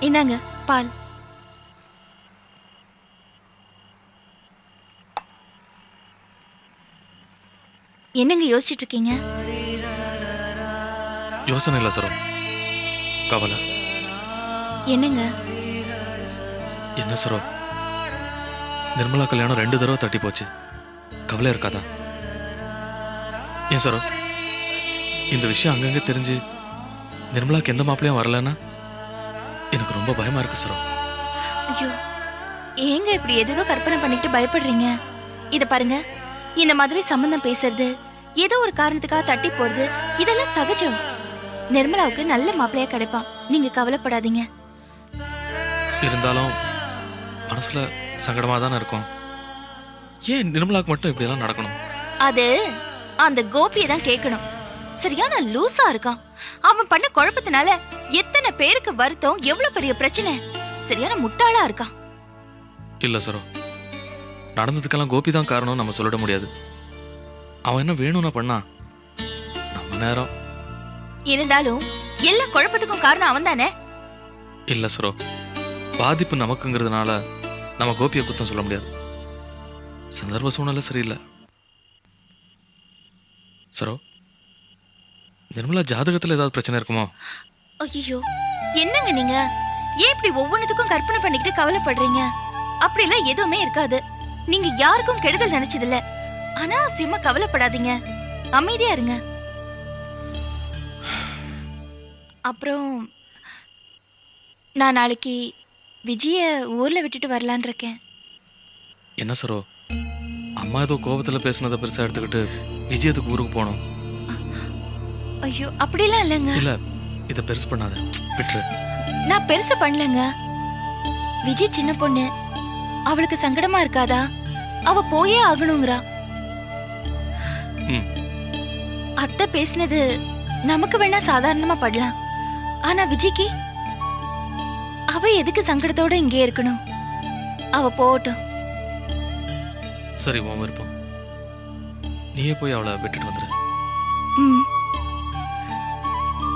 இந்தாங்க பால். என்னங்க யோசிச்சுட்டு இருக்கீங்க? யோசனை இல்லை சரோ, கவலை. என்னங்க? என்ன சரோ, நிர்மலா கல்யாணம் 2 தடவை தட்டி போச்சு. கவலை இருக்காதா? ஏன் சரோ, இந்த விஷயம் அங்கங்க தெரிஞ்சு நிர்மலாக்கு எந்த மாப்பிளையும் வரலன்னா எனக்கு ரொம்ப பயமா இருக்கு சரோ. ஐயோ, ஏங்க இப்படி எதுவும் கற்பனை பண்ணிட்டு பயப்படுறீங்க? இத பாருங்க, இந்த மாதிரி சம்பந்தம் பேசுறது, ஏதோ ஒரு காரணத்துக்காக தட்டி போறது, இதெல்லாம் சகஜம். நிர்மலாவுக்கு நல்ல மாப்பிளையா கிடைப்பான், நீங்க கவலைப்படாதீங்க. இருந்தாலும் மனசுல சங்கடமா தானே இருக்கும். ஏன் நிர்மலாக்கு மட்டும் இப்படி எல்லாம் நடக்கணும்? அது அந்த கோபியை தான் கேட்கணும். சரியான லூசா இருக்கான். அவன் பண்ண குழப்பத்தினால எத்தனை பேருக்கு வருத்தம், எவ்வளவு பெரிய பிரச்சனை. சரியான முட்டாளா இருக்கான். இல்ல சரோ, நடந்ததுக்கெல்லாம் கோபி தான் காரணம் நம்ம சொல்லிட முடியாது. அவன் என்ன வேணும்னா பண்ணா நம்ம நேரம். இருந்தாலும் எல்லா குழப்பத்துக்கும் காரணம் அவன் தானே. இல்ல சரோ, பாதிப்பு நமக்குங்கிறதுனால நம்ம கோபியை குத்தம் சொல்ல முடியாது. சந்தர்ப்ப சூழ்நிலை சரியில்லை சரோ. நிர்மலா ஜாதகத்துல ஏதாவது பிரச்சனை இருக்குமோ? ஐயோ, என்னங்க நீங்க? ஏன் இப்படி ஒவ்வொன்றுத்துக்கும் கற்பனை பண்ணிக்கிட்டு கவலைப்படுறீங்க? அப்படிலாம் எதுவுமே இருக்காது. நீங்க யாருக்கும் கெடுதல் நினைச்சதில்ல. அனாவசியமா கவலைப்படாதீங்க, அமைதியா இருங்க. அப்புறம் நான் நாளைக்கு விஜய ஊர்ல விட்டுட்டு வரலான் இருக்கேன். என்ன சரோ, அம்மா ஏதோ கோபத்துல பேசுனதை பெருசா எடுத்துக்கிட்டு விஜயத்துக்கு ஊருக்கு போனோம். ஐயோ, அப்படிலாம் இல்லைங்க. இல்ல, இதை பெருசு பண்ணாத, விட்டுரு. நான் பெருசு பண்ணலங்க. விஜய் சின்ன பொண்ணு, அவளுக்கு சங்கடமா இருக்காதா? அவ போயே ஆகணுங்கிறா. அத்தை பேசினது நமக்கு வேணா சாதாரணமா படலாம், ஆனா விஜய்க்கு அவ எதுக்கு சங்கடத்தோட இங்கே இருக்கணும்? அவ போகட்டும். சரி, உன் விருப்பம். நீயே போய் அவளை விட்டுட்டு வந்துரு. ம்,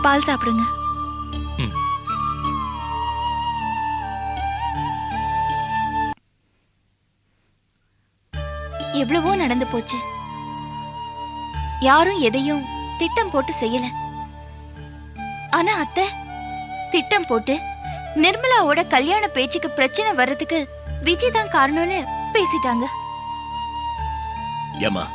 பால் சாப்பிடுங்க. எவ்வளவோ நடந்து போச்சு. யாரும் எதையும் திட்டம் போட்டு செய்யல. ஆனா அத்தை திட்டம் போட்டு நிர்மலாவோட கல்யாண பேச்சுக்கு பிரச்சனை வர்றதுக்கு விஜய் தான் காரணம்னு பேசிட்டாங்க. ஏமா